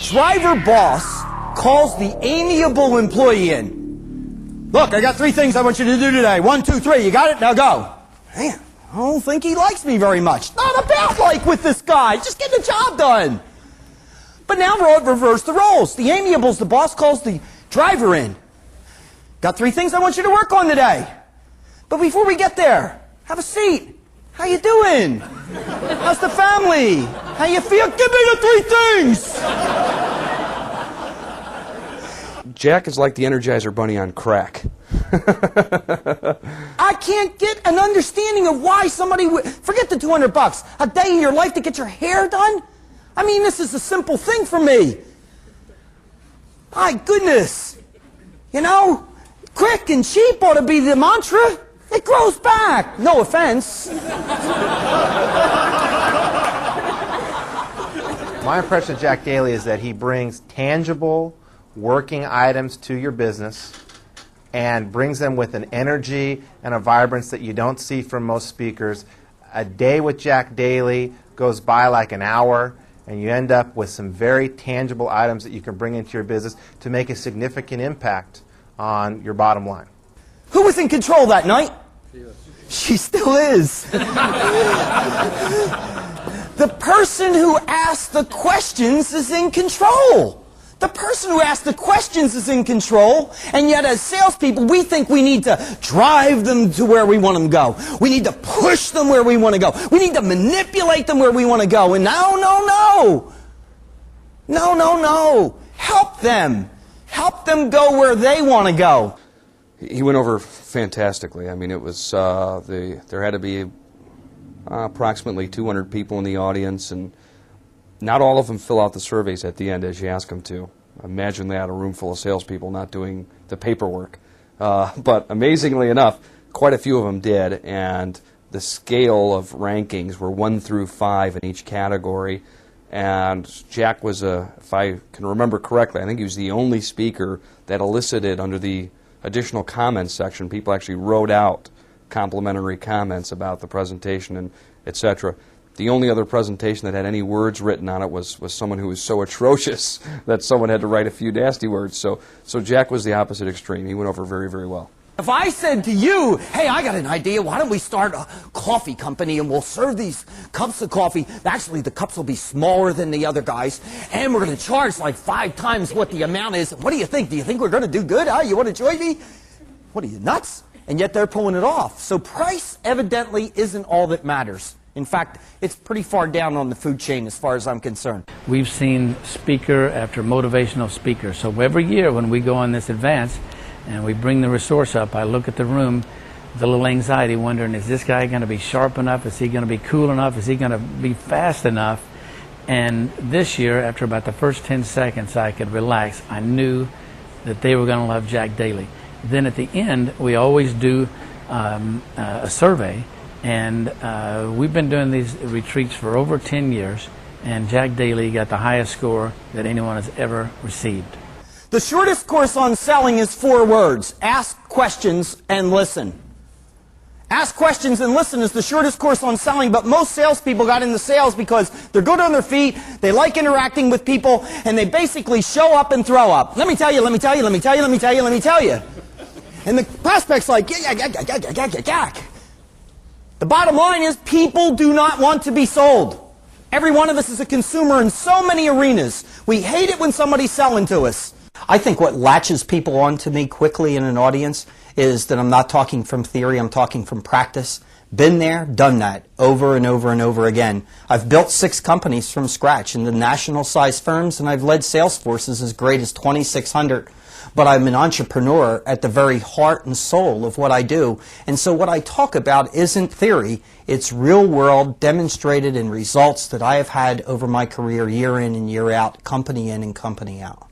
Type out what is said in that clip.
driver boss calls the amiable employee in. Look, I got 3 things I want you to do today. 1, 2, 3. You got it? Now go. Man, I don't think he likes me very much. Not about like with this guy. Just get the job done. But now reverse the roles. The amiable's the boss calls the driver in. Got 3 things I want you to work on today. But before we get there, have a seat. How you doing? How's the family? How you feel? Give me the 3 things. Jack is like the Energizer Bunny on crack. I can't get an understanding of why somebody would forget the $200 a day in your life to get your hair done. I mean, this is a simple thing for me. My goodness. You know, quick and cheap ought to be the mantra. It grows back. No offense. My impression of Jack Daly is that he brings tangible, working items to your business and brings them with an energy and a vibrance that you don't see from most speakers. A day with Jack Daly goes by like an hour, and you end up with some very tangible items that you can bring into your business to make a significant impact on your bottom line. Who was in control that night? She still is. The person who asked the questions is in control. The person who asked the questions is in control, and yet as salespeople, we think we need to drive them to where we want them to go. We need to push them where we want to go. We need to manipulate them where we want to go. And no, no, no. No, no, no. Help them. Help them go where they want to go. He went over fantastically. I mean, it was there had to be approximately 200 people in the audience, and not all of them fill out the surveys at the end as you ask them to. Imagine that, a room full of salespeople not doing the paperwork. But amazingly enough, quite a few of them did, and the scale of rankings were 1 through 5 in each category. And Jack was, if I can remember correctly, I think he was the only speaker that elicited under the additional comments section. People actually wrote out complimentary comments about the presentation and etc. The only other presentation that had any words written on it was someone who was so atrocious that someone had to write a few nasty words. So Jack was the opposite extreme. He went over very, very well. If I said to you, hey, I got an idea, why don't we start a coffee company and we'll serve these cups of coffee. Actually, the cups will be smaller than the other guys, and we're going to charge like 5 times what the amount is. What do you think? Do you think we're going to do good? Huh? You want to join me? What are you, nuts? And yet they're pulling it off. So price evidently isn't all that matters. In fact, it's pretty far down on the food chain as far as I'm concerned. We've seen speaker after motivational speaker. So every year when we go on this advance and we bring the resource up, I look at the room with a little anxiety, wondering, is this guy going to be sharp enough? Is he going to be cool enough? Is he going to be fast enough? And this year, after about the first 10 seconds, I could relax. I knew that they were going to love Jack Daly. Then at the end, we always do a survey. And we've been doing these retreats for over 10 years, and Jack Daly got the highest score that anyone has ever received. The shortest course on selling is 4 words. Ask questions and listen. Ask questions and listen is the shortest course on selling, but most salespeople got into sales because they're good on their feet, they like interacting with people, and they basically show up and throw up. Let me tell you, let me tell you, let me tell you, let me tell you, let me tell you. And the prospect's like, yak. The bottom line is people do not want to be sold. Every one of us is a consumer in so many arenas. We hate it when somebody's selling to us. I think what latches people onto me quickly in an audience is that I'm not talking from theory, I'm talking from practice. Been there, done that, over and over and over again. I've built 6 companies from scratch into national size firms, and I've led sales forces as great as 2,600. But I'm an entrepreneur at the very heart and soul of what I do. And so what I talk about isn't theory, it's real world, demonstrated in results that I have had over my career, year in and year out, company in and company out.